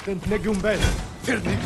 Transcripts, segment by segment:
Тэнтлэг юм байна. Тэр нэг.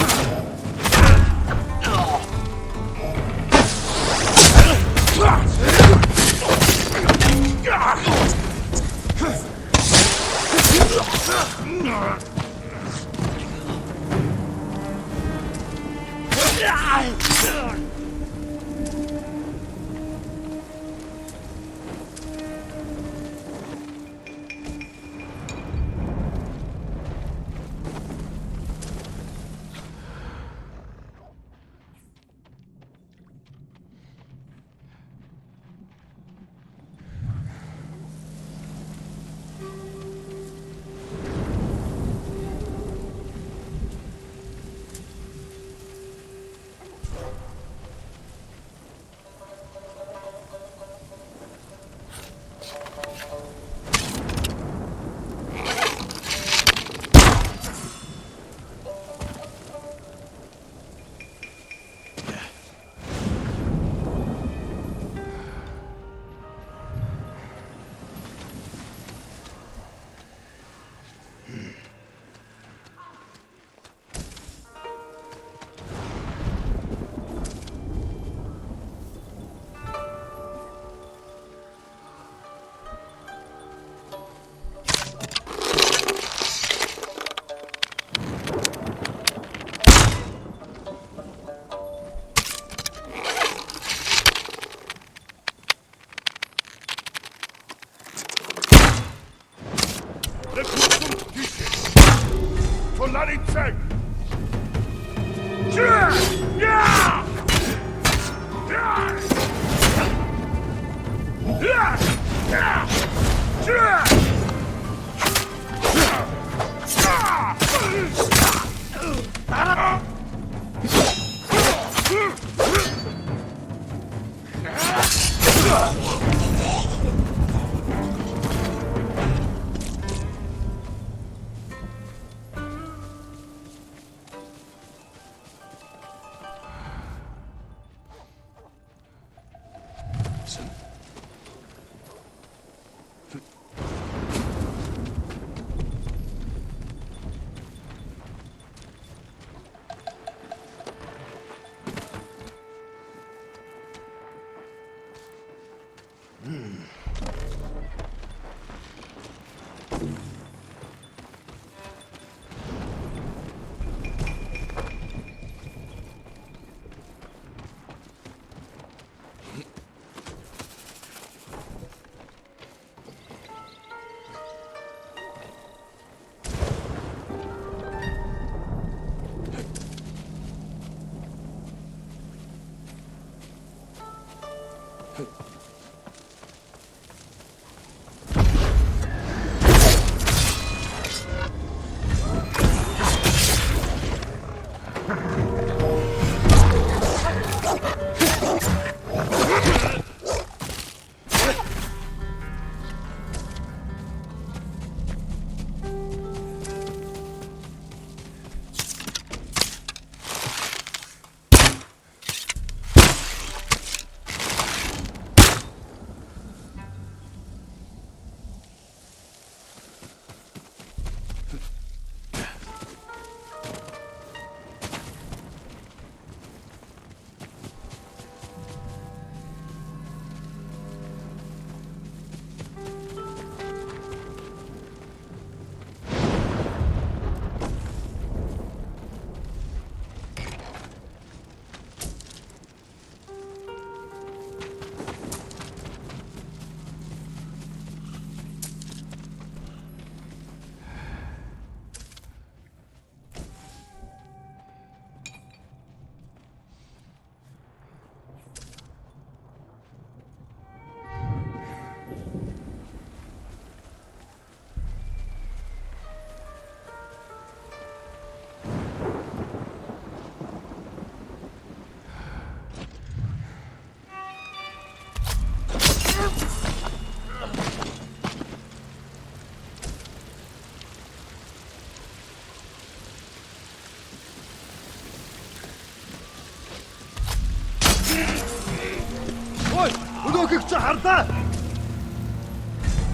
Өнөөхийг чи харлаа.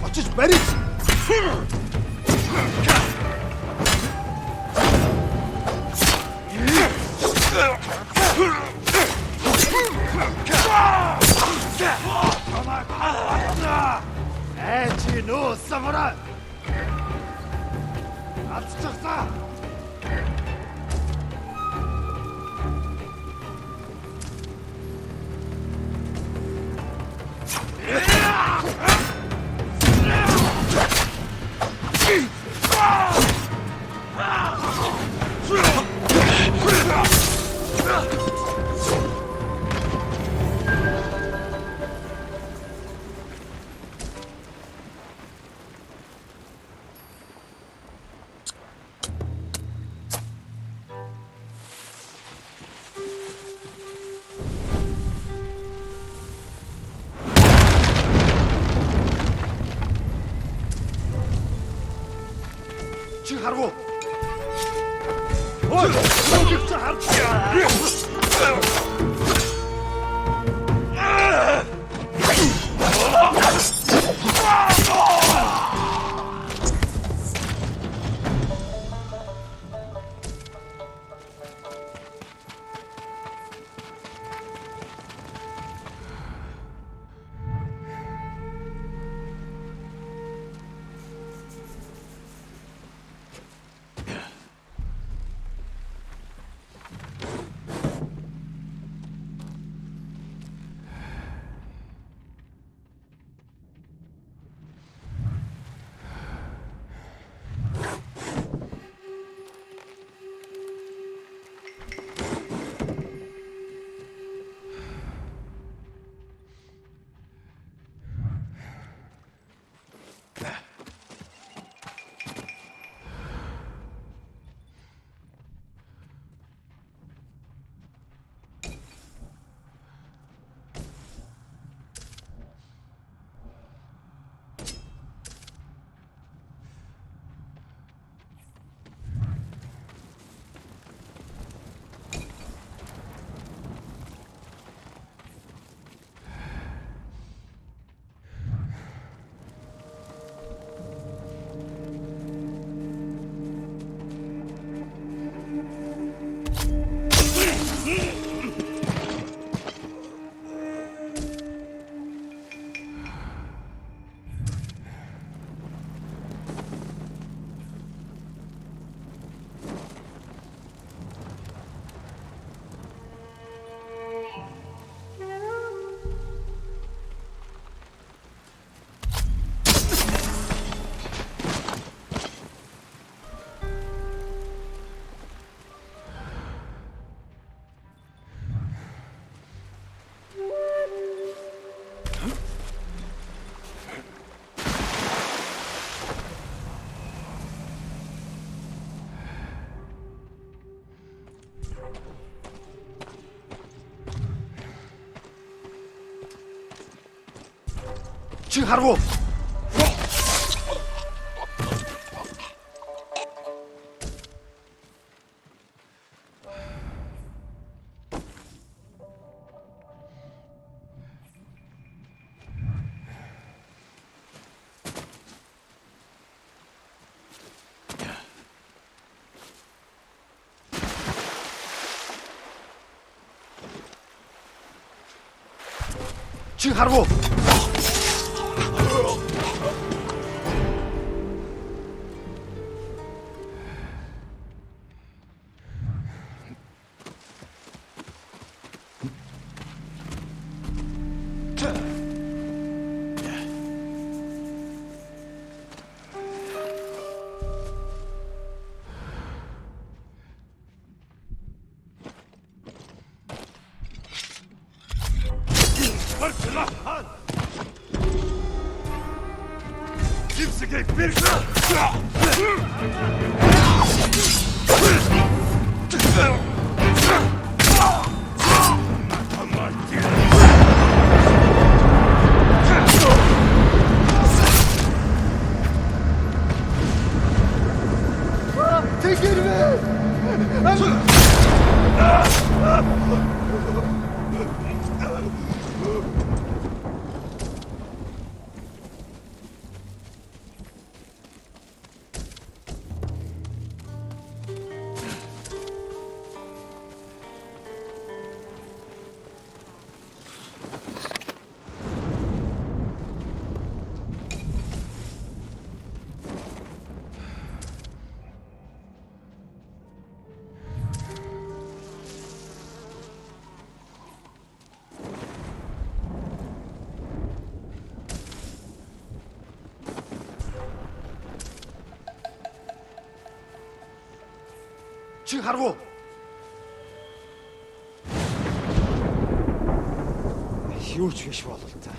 Очиж барих. Эти, ну, самурай! Отступа! Харгу. Ой, логик харгу. Чи харгу. Чи харгу. Чи харгу. Юу ч биш бололтой.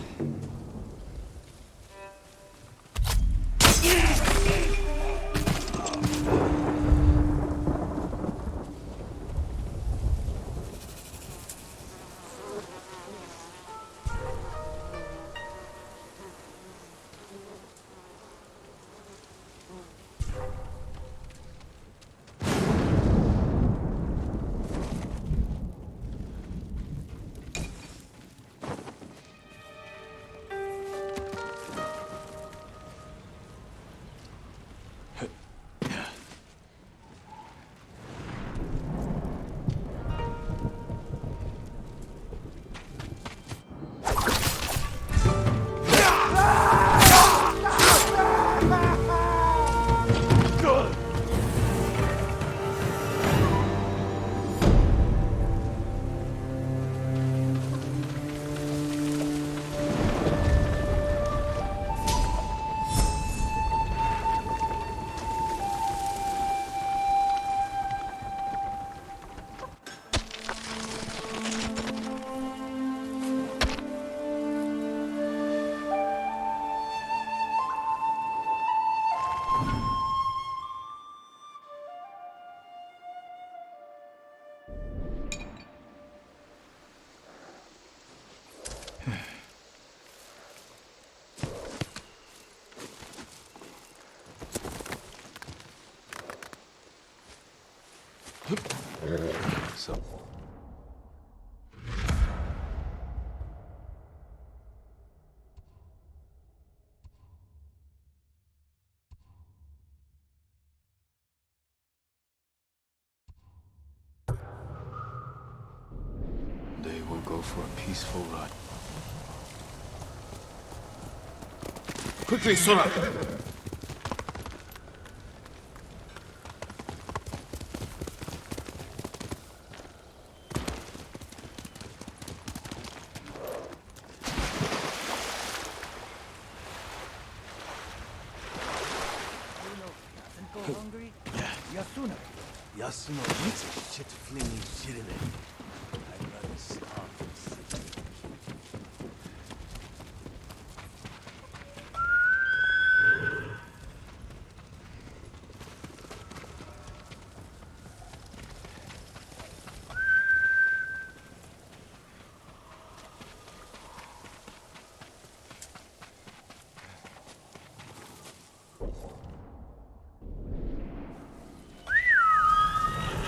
So. They will go for a peaceful run. Quickly, Sora. Hungry? Yasuna. Yasuna eats a shit-flinging shirime. I'd rather starve than sit.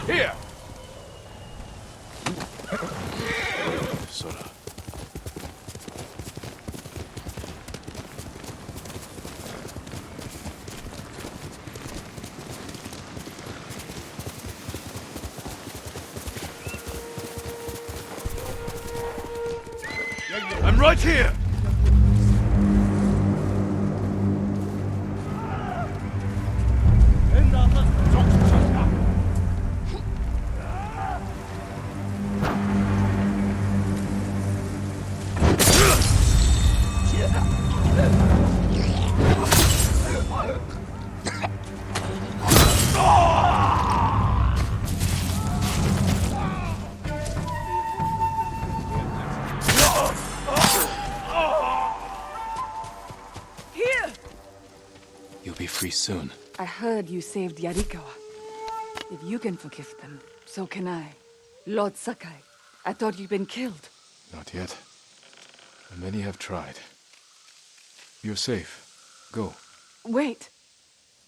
Here! Sora. I'm right here. You'll be free soon. I heard you saved Yarikawa. If you can forgive them, so can I. Lord Sakai, I thought you'd been killed. Not yet. Many have tried. You're safe. Go. Wait!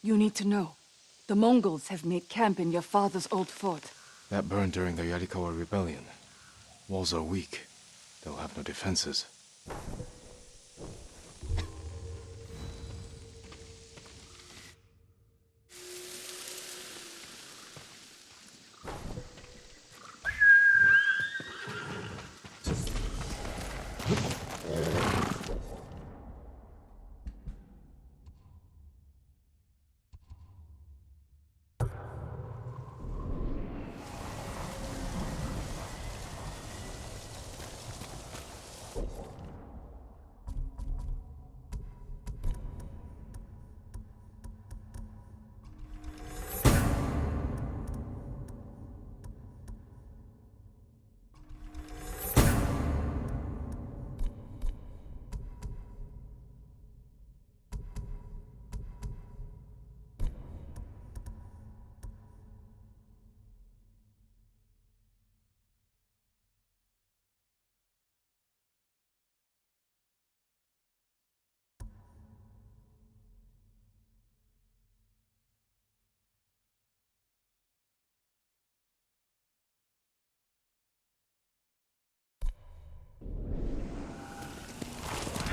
You need to know. The Mongols have made camp in your father's old fort. That burned during the Yarikawa rebellion. Walls are weak. They'll have no defenses.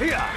Here!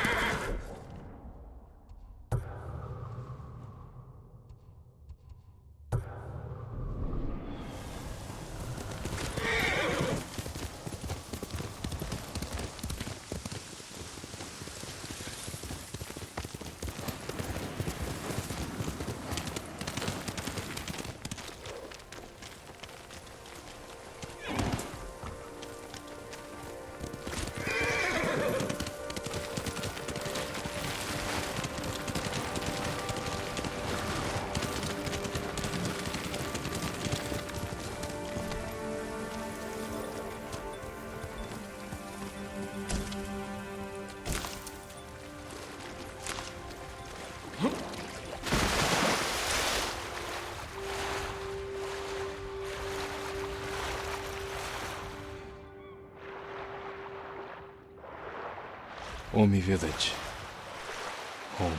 Omi village. Home.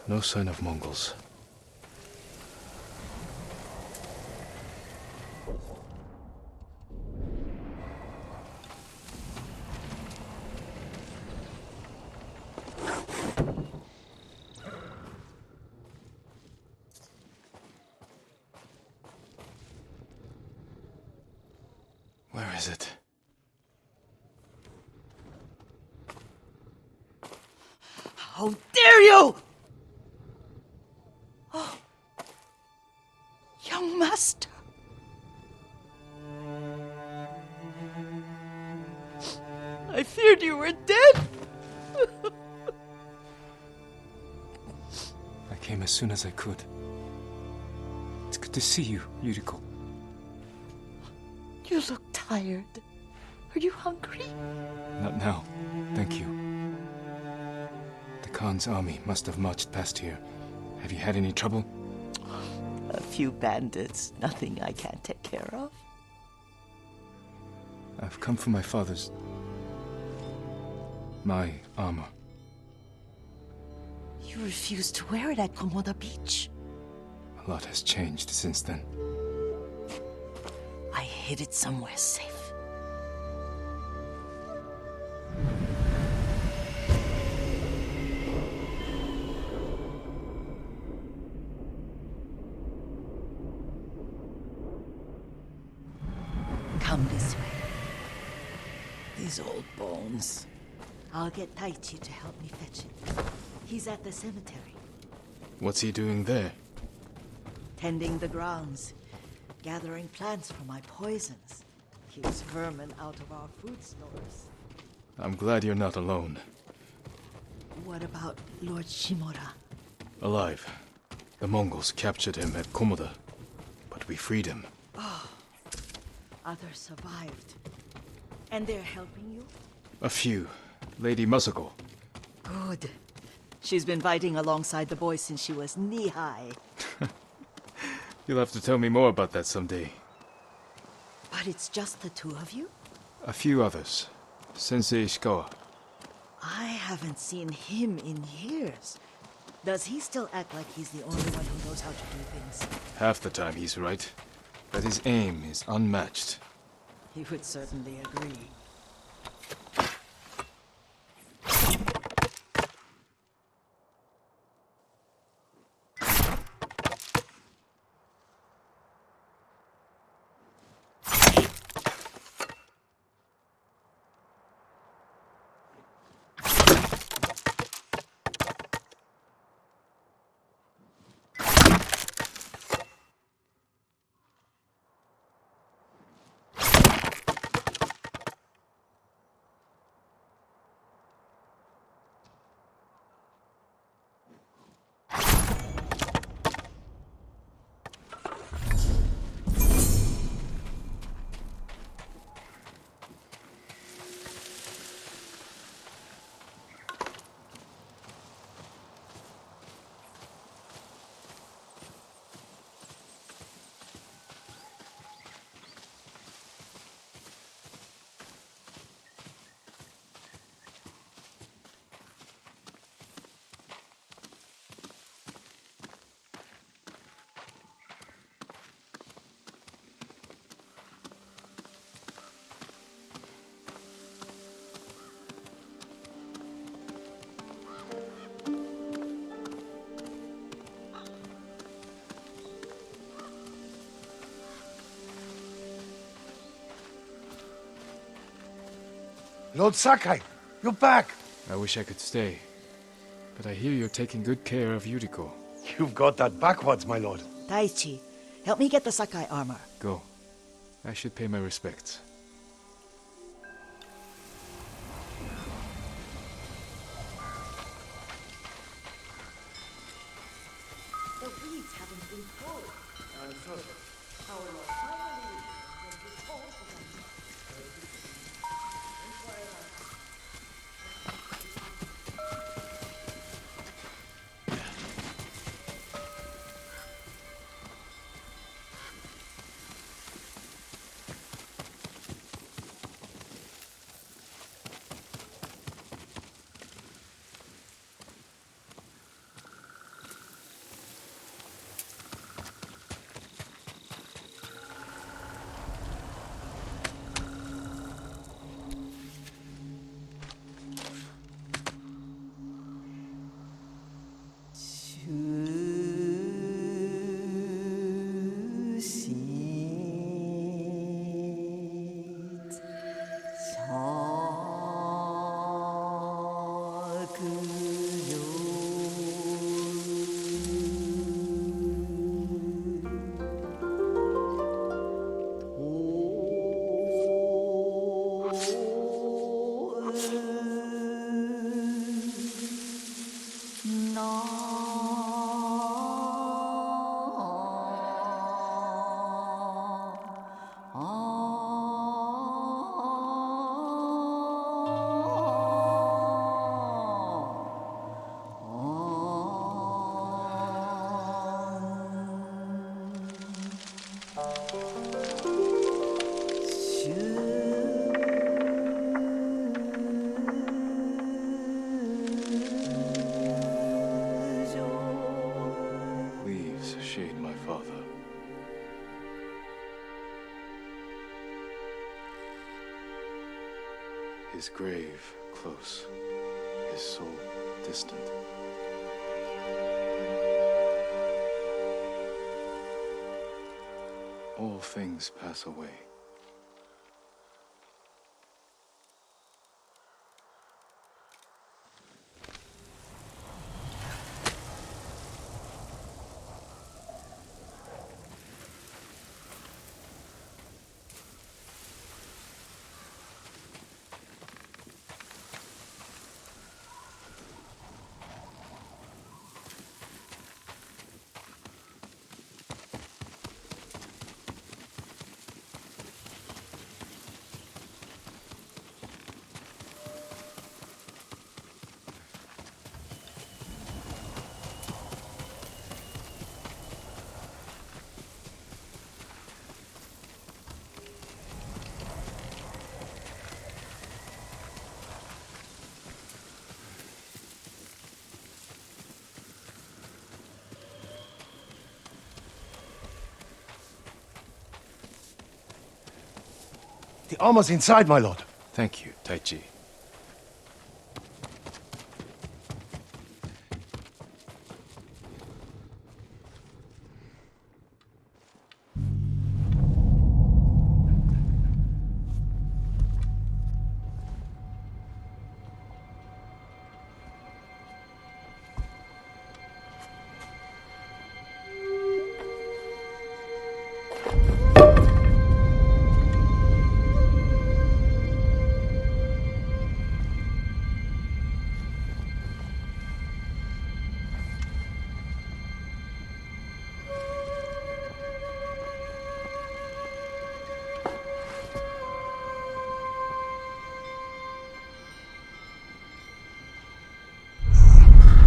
No sign of Mongols. Where is it? How dare you! Oh, young master. I feared you were dead. I came as soon as I could. It's good to see you, Yuriko. You look tired. Are you hungry? Not now, thank you. The Khan's army must have marched past here. Have you had any trouble? A few bandits. Nothing I can't take care of. I've come for my father's... my armor. You refused to wear it at Komoda Beach. A lot has changed since then. I hid it somewhere safe. Come this way. These old bones. I'll get Taichi to help me fetch it. He's at the cemetery, What's he doing there? tending the grounds, gathering plants for my poisons. Keeps vermin out of our food stores. I'm glad you're not alone. What about Lord Shimura? Alive. The Mongols captured him at Komoda, but we freed him. Others survived. And they're helping you? A few. Lady Masako. Good. She's been fighting alongside the boys since she was knee-high. You'll have to tell me more about that someday. But it's just the two of you? A few others. Sensei Ishikawa. I haven't seen him in years. Does he still act like he's the only one who knows how to do things? Half the time he's right, but his aim is unmatched. He would certainly agree. Lord Sakai, you're back. I wish I could stay, but I hear you're taking good care of Yuriko. You've got that backwards, my lord. Taichi, help me get the Sakai armor. Go. I should pay my respects. The weeds haven't been pulled. Our Lord finally was withhold from us. gods shade my father. His grave close, his soul distant. All things pass away. The armor's inside, my lord. Thank you, Taichi.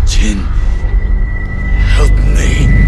Jin, help me.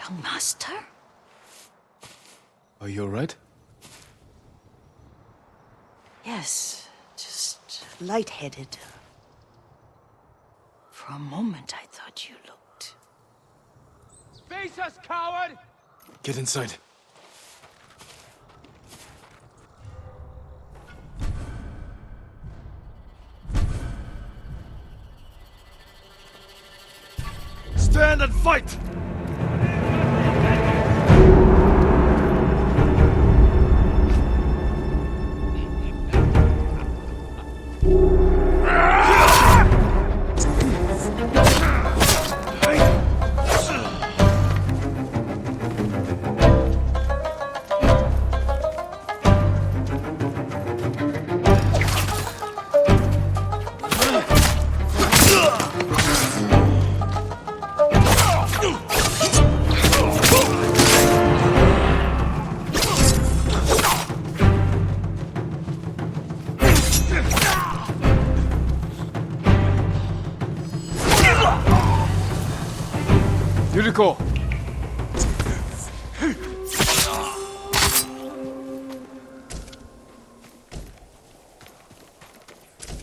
Young master? Are you alright? Yes, just lightheaded. For a moment, I thought you looked... Face us, coward! Get inside. Stand and fight! Yuriko!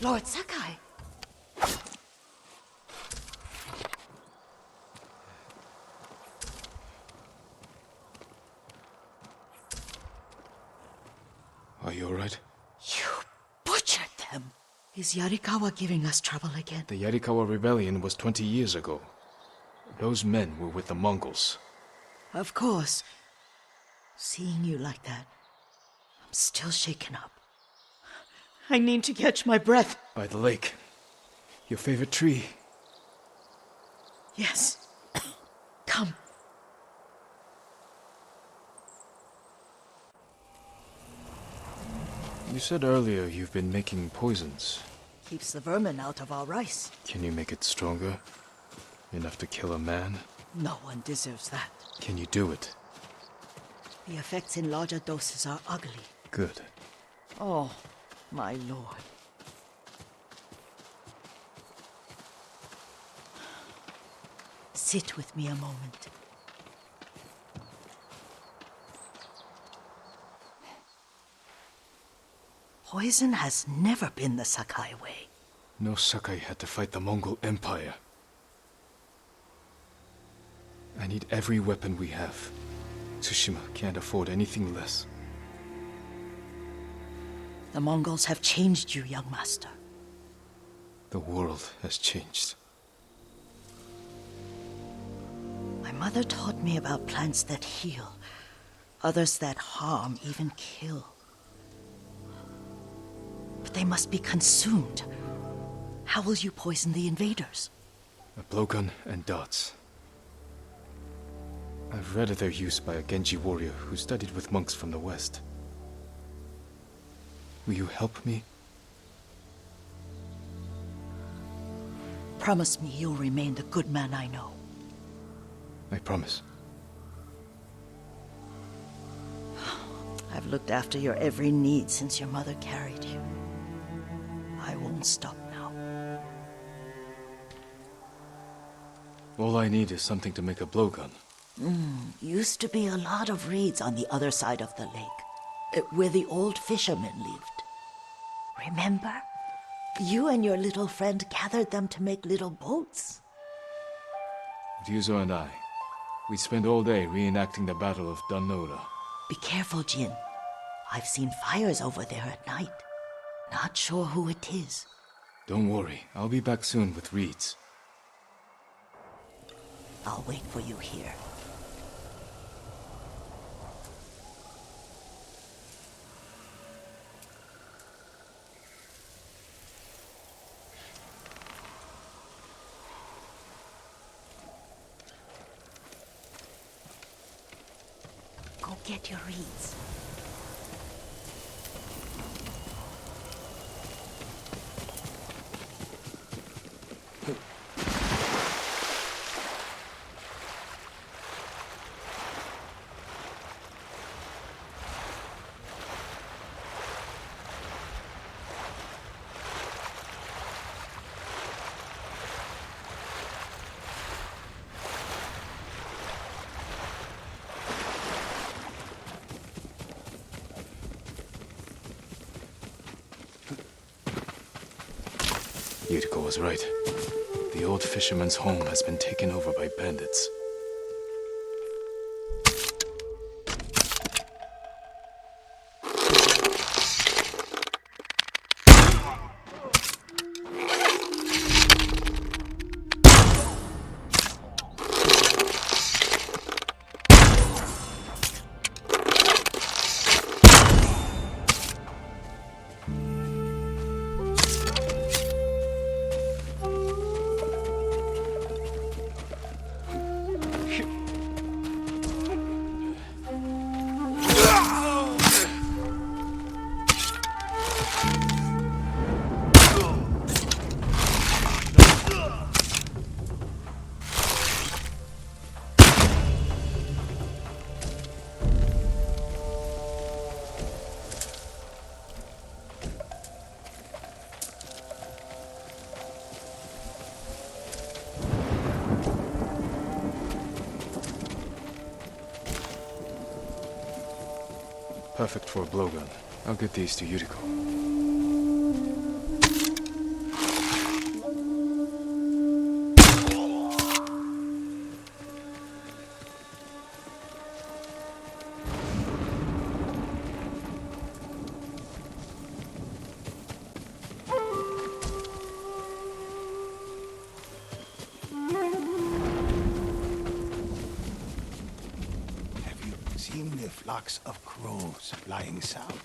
Lord Sakai! Are you alright? You butchered them! Is Yarikawa giving us trouble again? The Yarikawa rebellion was 20 years ago. Those men were with the Mongols. Of course. Seeing you like that, I'm still shaken up. I need to catch my breath. By the lake. Your favorite tree. Yes. Come. You said earlier you've been making poisons. Keeps the vermin out of our rice. Can you make it stronger? Enough to kill a man? No one deserves that. Can you do it? The effects in larger doses are ugly. Good. Oh, my lord. Sit with me a moment. Poison has never been the Sakai way. No Sakai had to fight the Mongol Empire. I need every weapon we have. Tsushima can't afford anything less. The Mongols have changed you, young master. The world has changed. My mother taught me about plants that heal, others that harm, even kill. But they must be consumed. How will you poison the invaders? A blowgun and dots. I've read of their use by a Genji warrior who studied with monks from the west. Will you help me? Promise me you'll remain the good man I know. I promise. I've looked after your every need since your mother carried you. I won't stop now. All I need is something to make a blowgun. Used to be a lot of reeds on the other side of the lake, where the old fishermen lived. Remember? You and your little friend gathered them to make little boats. Ryuzo and I, we spend all day reenacting the Battle of Danora. Be careful, Jin. I've seen fires over there at night. Not sure who it is. Don't worry, I'll be back soon with reeds. I'll wait for you here. Go get your reeds. Yuriko was right. The old fisherman's home has been taken over by bandits. Perfect for a blowgun. I'll get these to Yuriko. Seen the flocks of crows flying south.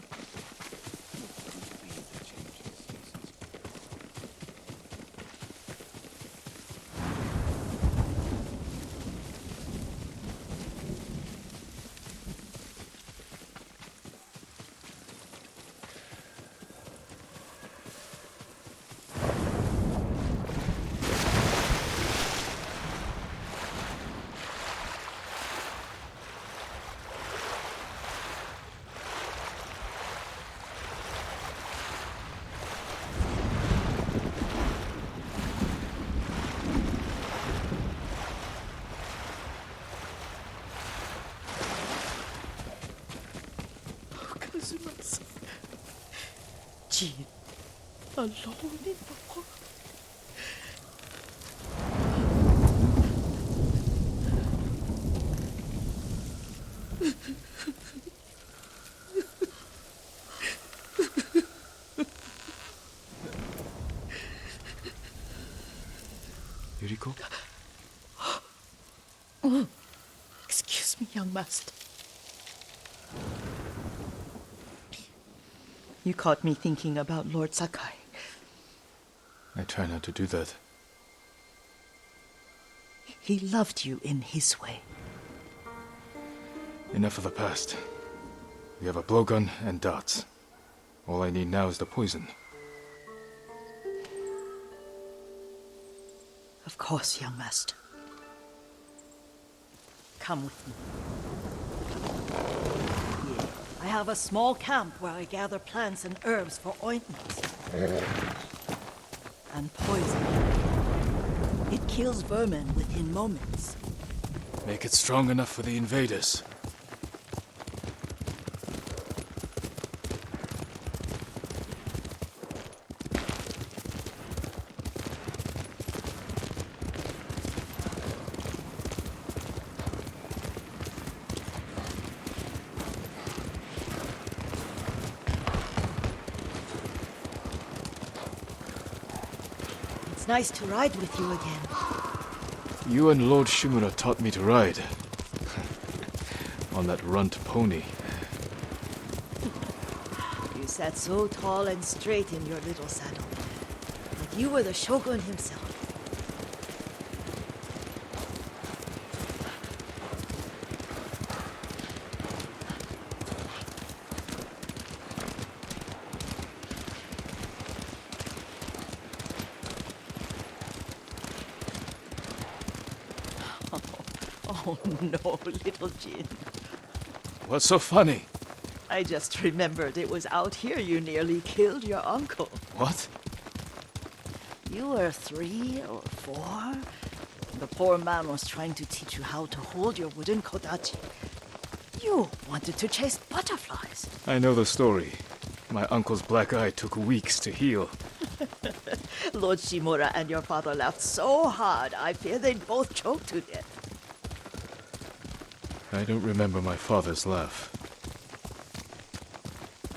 Jin, alone in the world. Yuriko? Excuse me, young master. You caught me thinking about Lord Sakai. I try not to do that. He loved you in his way. Enough of the past. We have a blowgun and darts. All I need now is the poison. Of course, young master. Come with me. Here, I have a small camp where I gather plants and herbs for ointments. And poison. It kills vermin within moments. Make it strong enough for the invaders. It's nice to ride with you again. You and Lord Shimura taught me to ride. On that runt pony. You sat so tall and straight in your little saddle. Like you were the shogun himself. Oh no, little Jin. What's so funny? I just remembered it was out here you nearly killed your uncle. What? You were 3 or 4. The poor man was trying to teach you how to hold your wooden kodachi. You wanted to chase butterflies. I know the story. My uncle's black eye took weeks to heal. Lord Shimura and your father laughed so hard, I fear they'd both choke to death. I don't remember my father's laugh.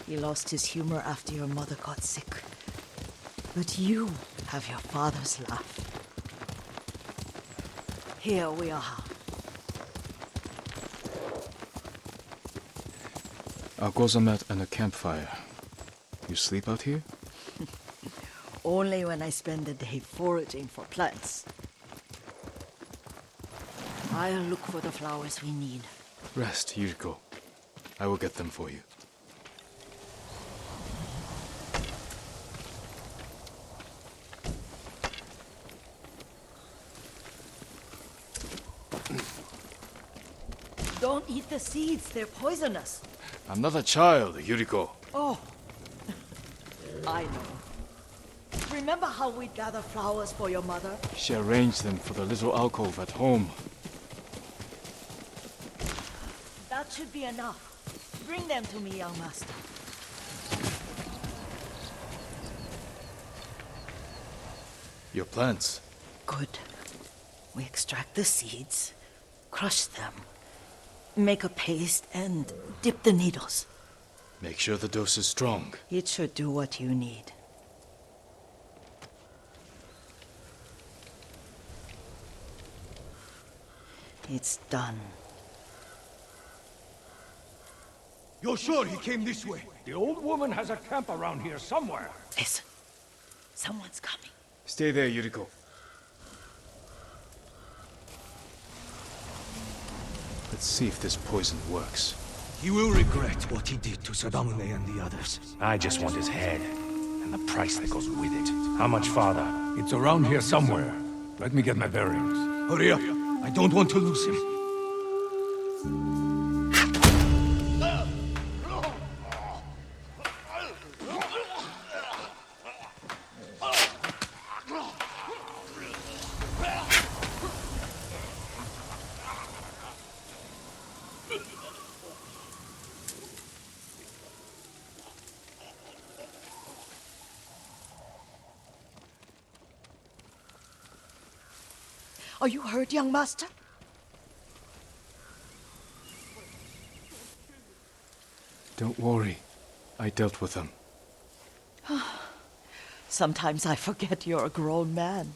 He lost his humor after your mother got sick. But you have your father's laugh. Here we are. A gozamat and a campfire. You sleep out here? Only when I spend the day foraging for plants. I'll look for the flowers we need. Rest, Yuriko. I will get them for you. Don't eat the seeds, they're poisonous. I'm not a child, Yuriko. Oh, I know. Remember how we'd gather flowers for your mother? She arranged them for the little alcove at home. That should be enough. Bring them to me, young master. Your plants. Good. We extract the seeds, crush them, make a paste, and dip the needles. Make sure the dose is strong. It should do what you need. It's done. You're sure he came this way? The old woman has a camp around here somewhere. Listen. Someone's coming. Stay there, Yuriko. Let's see if this poison works. He will regret what he did to Sadamune and the others. I just want his head, and the price that goes with it. How much farther? It's around here somewhere. Let me get my bearings. Hurry up. I don't want to lose him. Are you hurt, young master? Don't worry. I dealt with them. Sometimes I forget you're a grown man.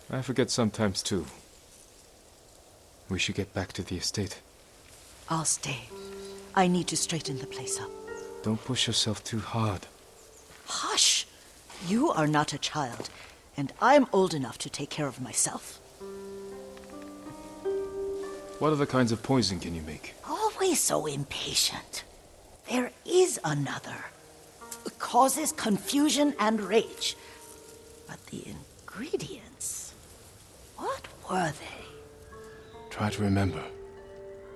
I forget sometimes too. We should get back to the estate. I'll stay. I need to straighten the place up. Don't push yourself too hard. Hush! You are not a child, and I'm old enough to take care of myself. What other kinds of poison can you make? Always so impatient. There is another. It causes confusion and rage. But the ingredients... what were they? Try to remember.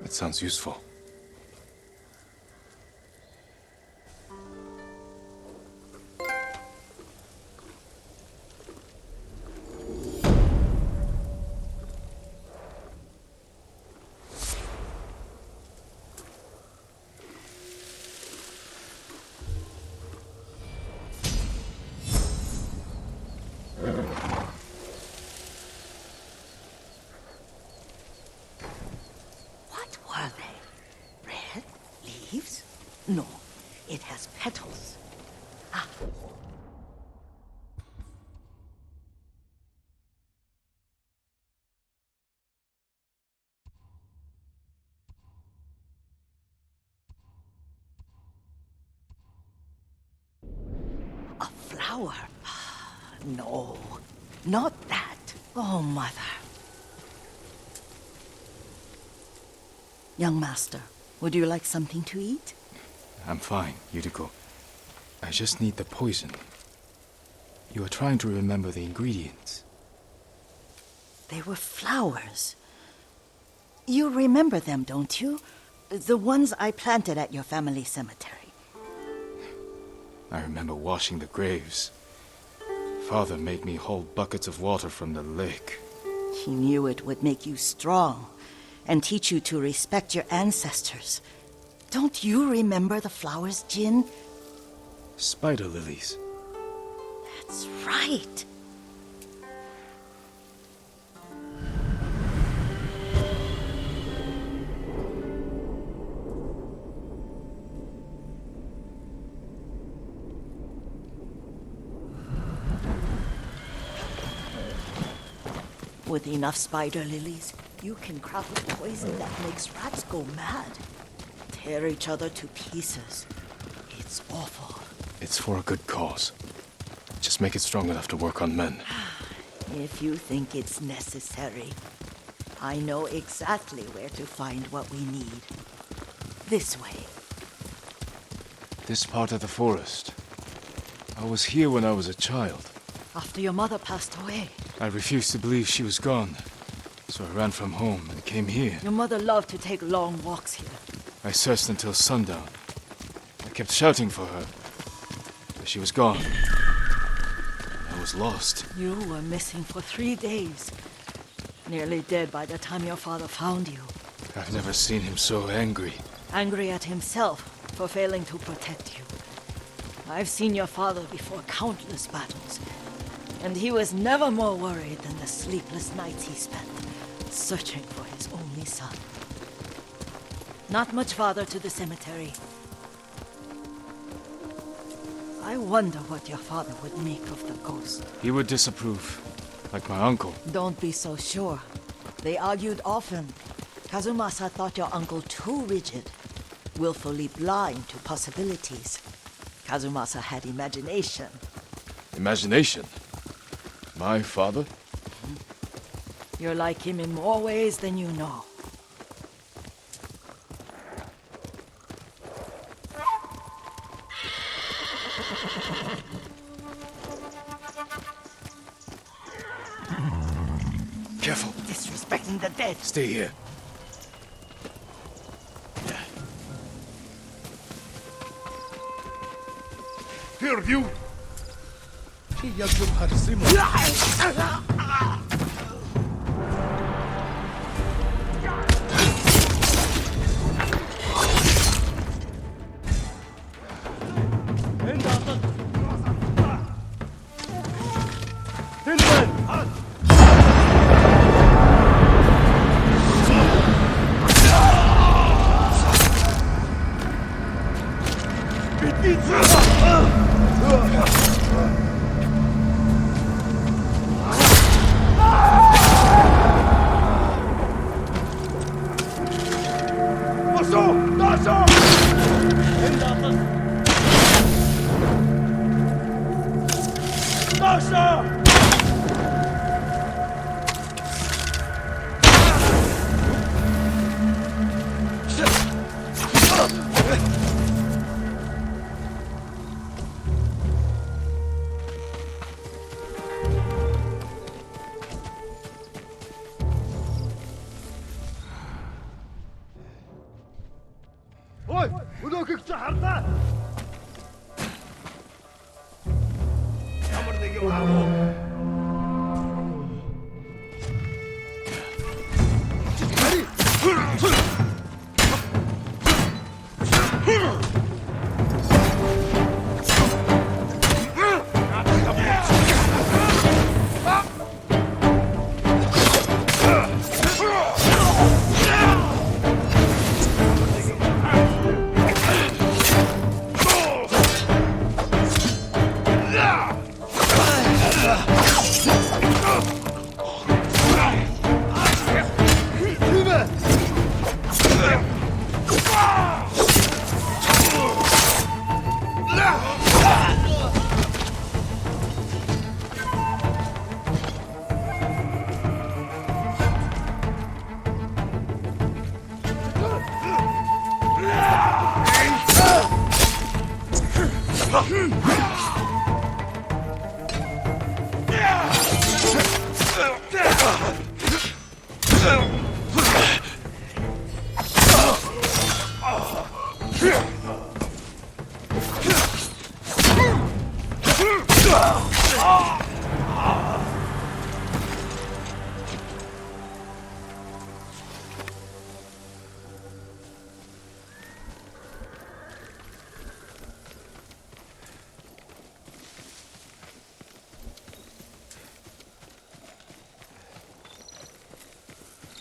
That sounds useful. What were they? Red? Leaves? No, it has petals. Ah. A flower? No, not that. Oh, mother. Young master, would you like something to eat? I'm fine, Yuriko. I just need the poison. You are trying to remember the ingredients. They were flowers. You remember them, don't you? The ones I planted at your family cemetery. I remember washing the graves. Father made me hold buckets of water from the lake. He knew it would make you strong and teach you to respect your ancestors. Don't you remember the flowers, Jin? Spider lilies. That's right. With enough spider lilies, you can craft a poison that makes rats go mad. Tear each other to pieces. It's awful. It's for a good cause. Just make it strong enough to work on men. If you think it's necessary, I know exactly where to find what we need. This way. This part of the forest. I was here when I was a child. After your mother passed away. I refused to believe she was gone. So I ran from home and came here. Your mother loved to take long walks here. I searched until sundown. I kept shouting for her. But she was gone. I was lost. You were missing for 3 days. Nearly dead by the time your father found you. I've never seen him so angry. Angry at himself for failing to protect you. I've seen your father before countless battles. And he was never more worried than the sleepless nights he spent searching for his only son. Not much farther to the cemetery. I wonder what your father would make of the ghost. He would disapprove, like my uncle. Don't be so sure. They argued often. Kazumasa thought your uncle too rigid, willfully blind to possibilities. Kazumasa had imagination. Imagination? My father? You're like him in more ways than you know. Careful. Disrespecting the dead. Stay here. Fear of you!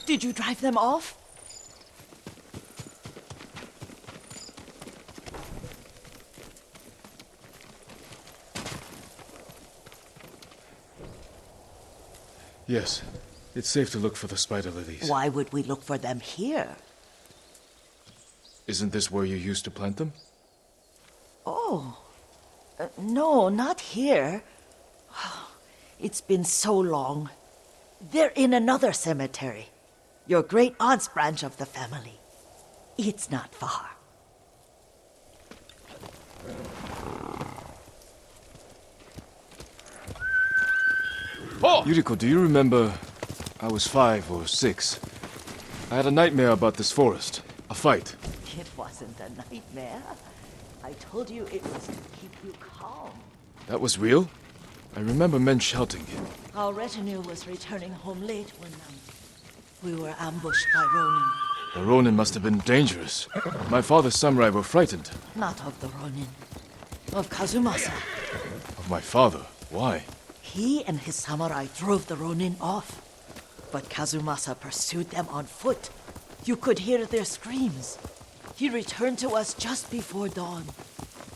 Did you drive them off? Yes. It's safe to look for the spider lilies. Why would we look for them here? Isn't this where you used to plant them? Oh. No, not here. It's been so long. They're in another cemetery. Your great aunt's branch of the family. It's not far. Oh! Yuriko, do you remember? I was 5 or 6. I had a nightmare about this forest. A fight. It wasn't a nightmare. I told you it was to keep you calm. That was real? I remember men shouting. Our retinue was returning home late one night. We were ambushed by Ronin. The Ronin must have been dangerous. My father's samurai were frightened. Not of the Ronin. Of Kazumasa. Of my father? Why? He and his samurai drove the Ronin off. But Kazumasa pursued them on foot. You could hear their screams. He returned to us just before dawn,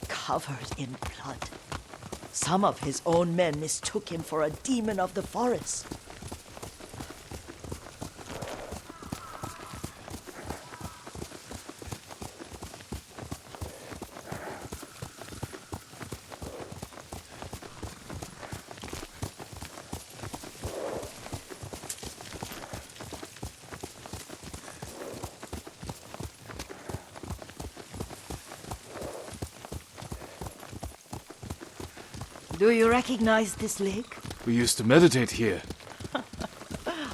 covered in blood. Some of his own men mistook him for a demon of the forest. Do you recognize this lake? We used to meditate here.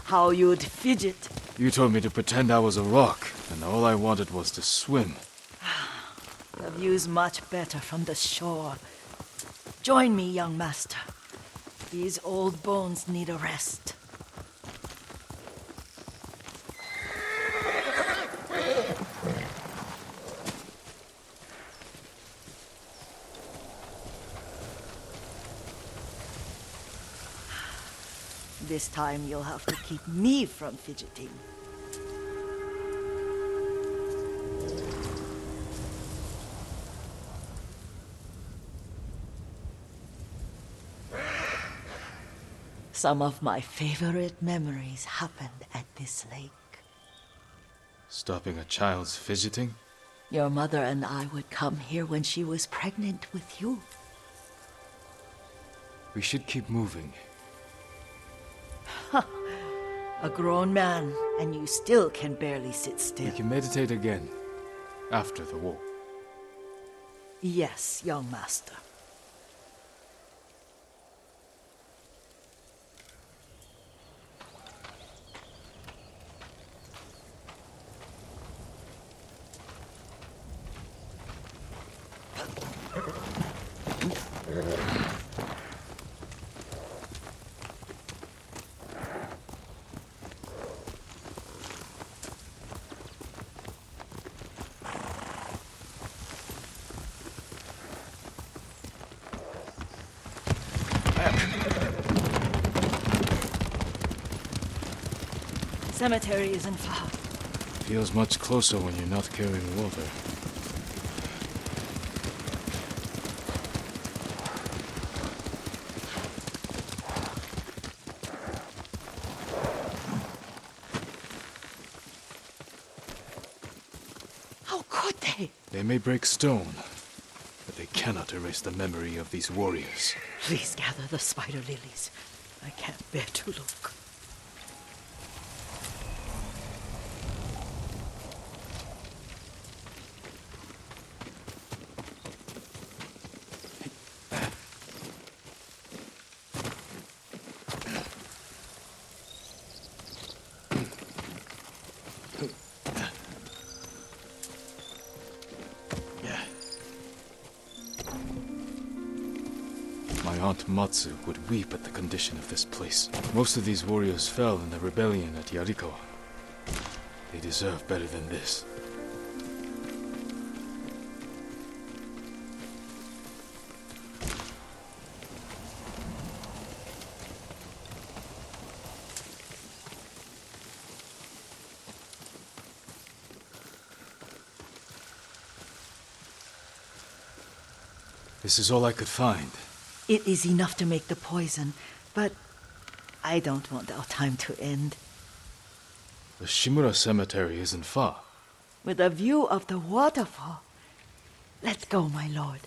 How you'd fidget. You told me to pretend I was a rock, and all I wanted was to swim. The view's much better from the shore. Join me, young master. These old bones need a rest. This time you'll have to keep me from fidgeting. Some of my favorite memories happened at this lake. Stopping a child's fidgeting? Your mother and I would come here when she was pregnant with you. We should keep moving. A grown man, and you still can barely sit still. We can meditate again, after the war. Yes, young master. Cemetery isn't far. Feels much closer when you're not carrying water. How could they? They may break stone, but they cannot erase the memory of these warriors. Please gather the spider lilies. I can't bear to look. My Aunt Matsu would weep at the condition of this place. Most of these warriors fell in the rebellion at Yarikawa. They deserve better than this. This is all I could find. It is enough to make the poison, but I don't want our time to end. The Shimura Cemetery isn't far. With a view of the waterfall. Let's go, my lord.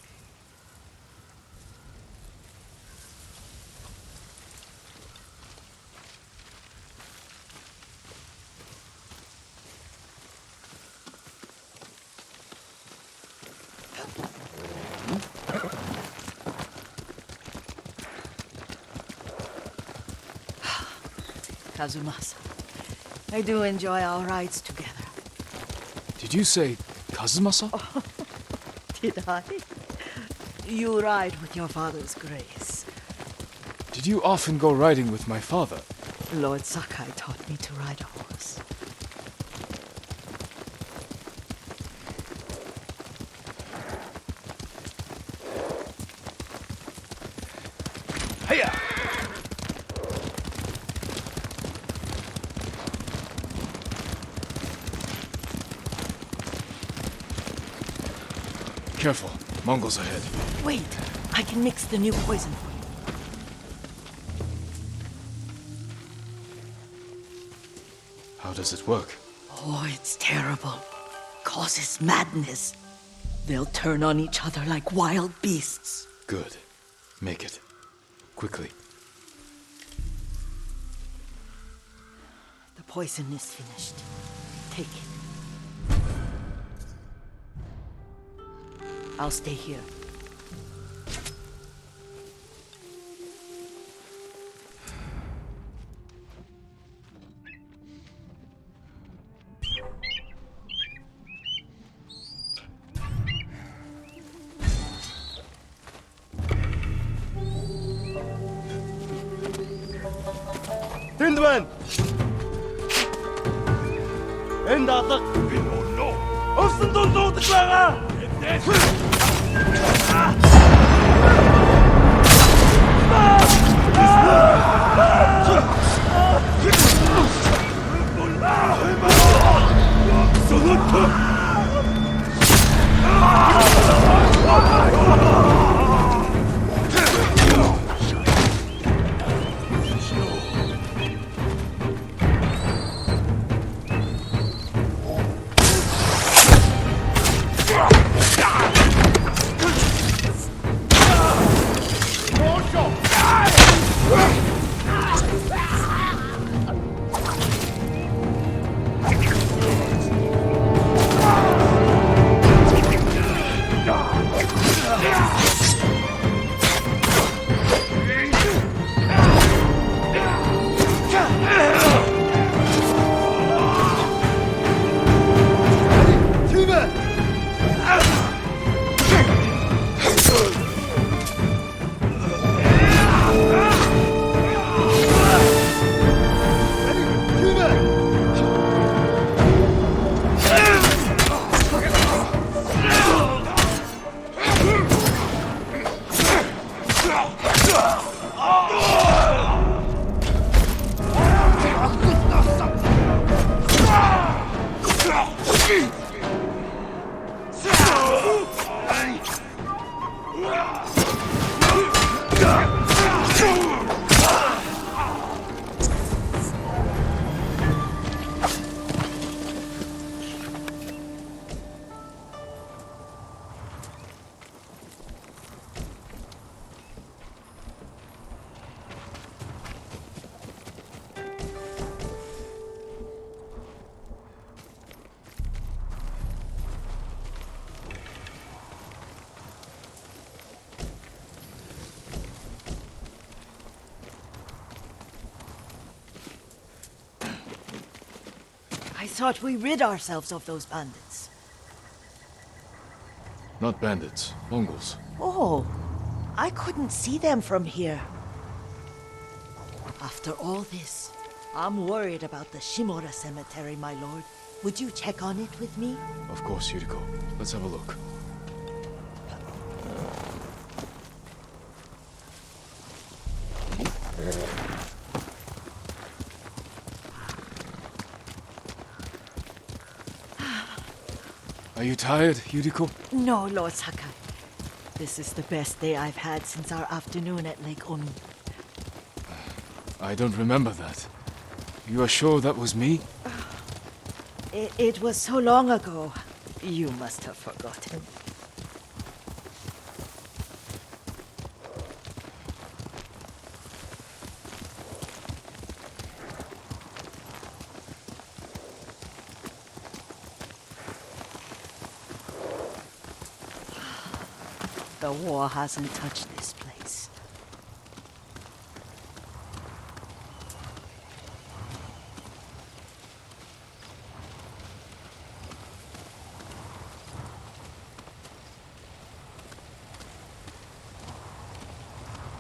Kazumasa, I do enjoy our rides together. Did you say Kazumasa? Did I? You ride with your father's grace. Did you often go riding with my father? Lord Sakai taught me to ride a horse. Hiya! Careful, Mongols ahead. Wait, I can mix the new poison for you. How does it work? Oh, it's terrible. Causes madness. They'll turn on each other like wild beasts. Good. Make it. Quickly. The poison is finished. Take it. I'll stay here. Tindman! Энэ алга We don't know. өвсөн дун дуудаж байгаа! I thought we rid ourselves of those bandits. Not bandits, Mongols. Oh, I couldn't see them from here. After all this, I'm worried about the Shimura cemetery, my lord. Would you check on it with me? Of course, Yuriko. Let's have a look. Are you tired, Yuriko? No, Lord Sakai. This is the best day I've had since our afternoon at Lake Oni. I don't remember that. You are sure that was me? It was so long ago. You must have forgotten. The war hasn't touched this place.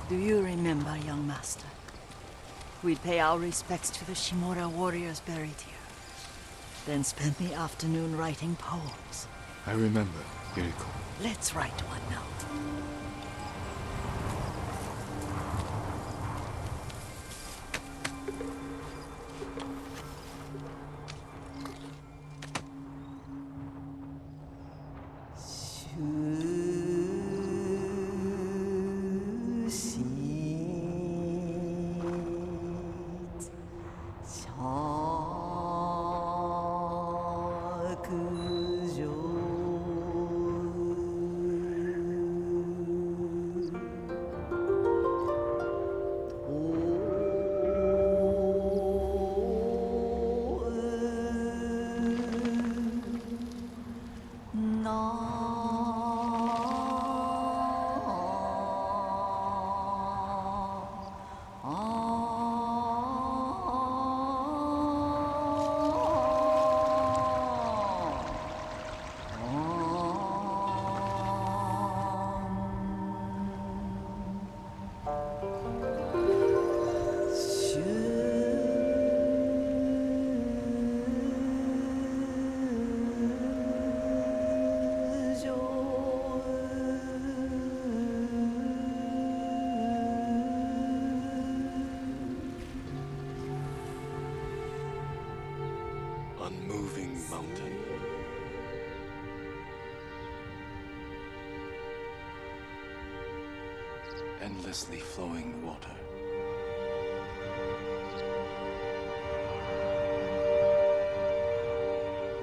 Do you remember, young master? We'd pay our respects to the Shimura warriors buried here, then spend the afternoon writing poems. I remember, Yuriko. Let's write one now. Unmoving mountain. Endlessly flowing water.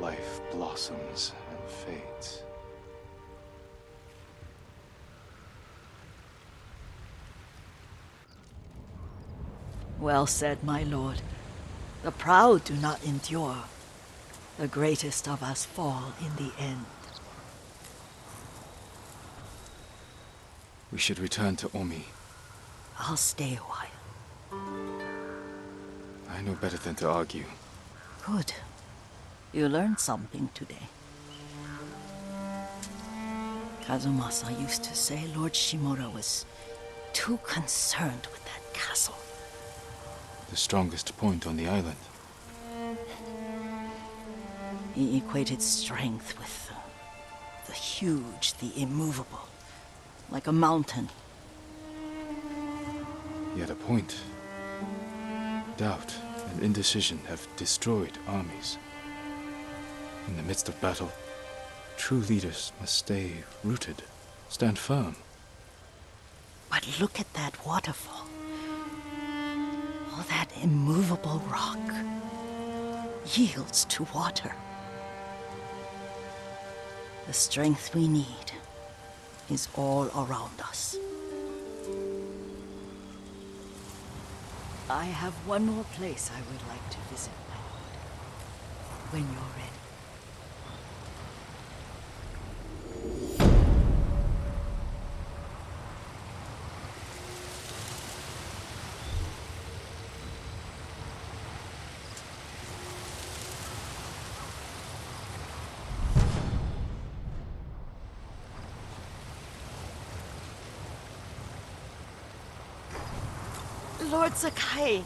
Life blossoms and fades. Well said, my lord. The proud do not endure. The greatest of us fall in the end. We should return to Omi. I'll stay a while. I know better than to argue. Good. You learned something today. Kazumasa used to say Lord Shimura was too concerned with that castle. The strongest point on the island. He equated strength with the huge, the immovable, like a mountain. He had a point. Doubt and indecision have destroyed armies. In the midst of battle, true leaders must stay rooted, stand firm. But look at that waterfall. All that immovable rock yields to water. The strength we need is all around us. I have one more place I would like to visit, my lord. When you're ready. Lord Sakai!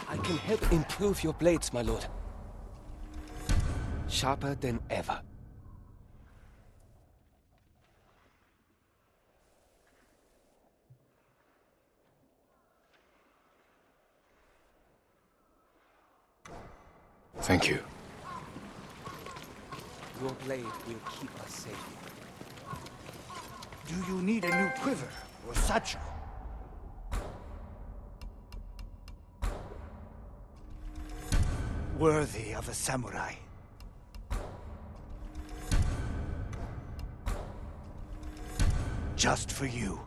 I can help improve your blades, my lord. Sharper than ever. Thank you. Your blade will keep us safe. Do you need a new quiver or satchel? Worthy of a samurai. Just for you.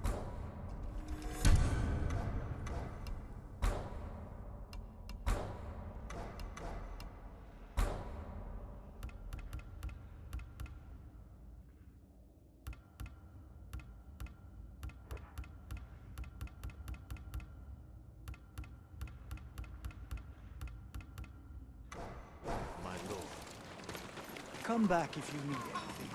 Come back if you need anything.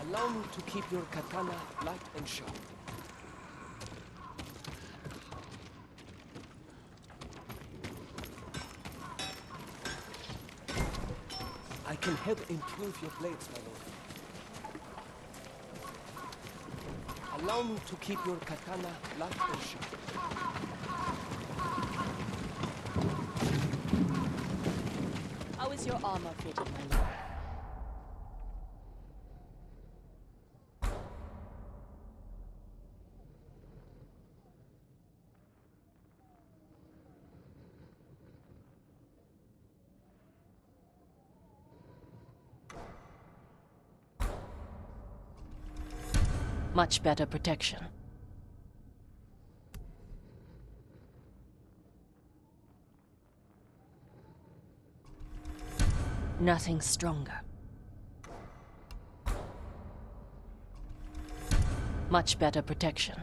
Allow me to keep your katana light and sharp. I can help improve your blades, my lord. Allow me to keep your katana light and sharp. How is your armor fitted, my lord? Much better protection. Nothing stronger. Much better protection.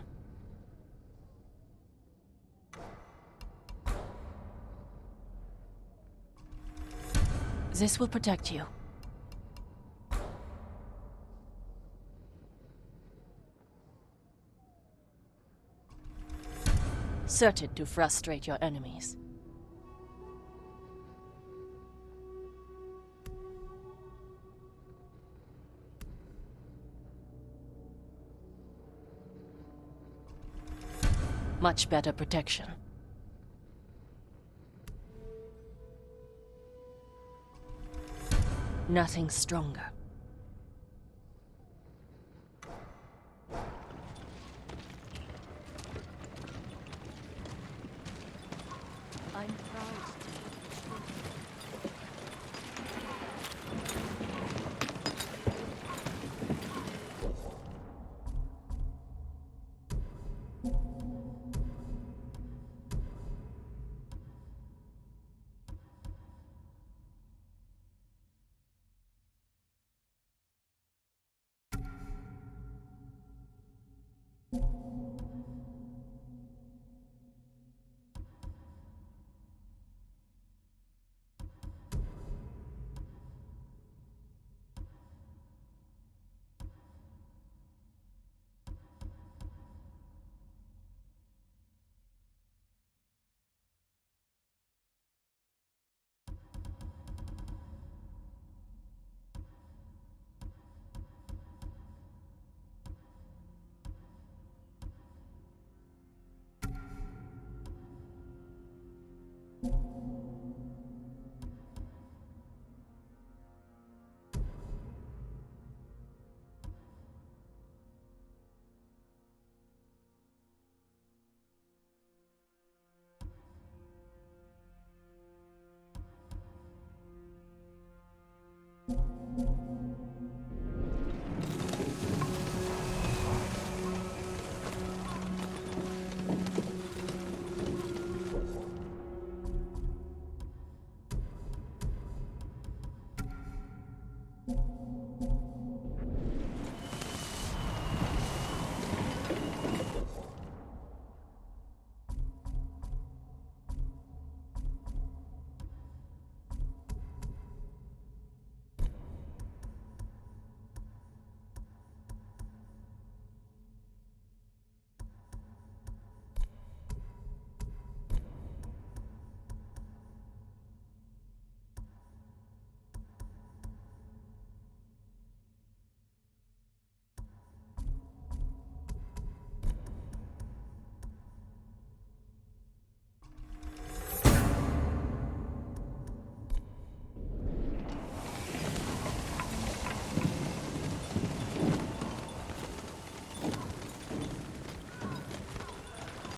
This will protect you. Certain to frustrate your enemies. Much better protection. Nothing stronger.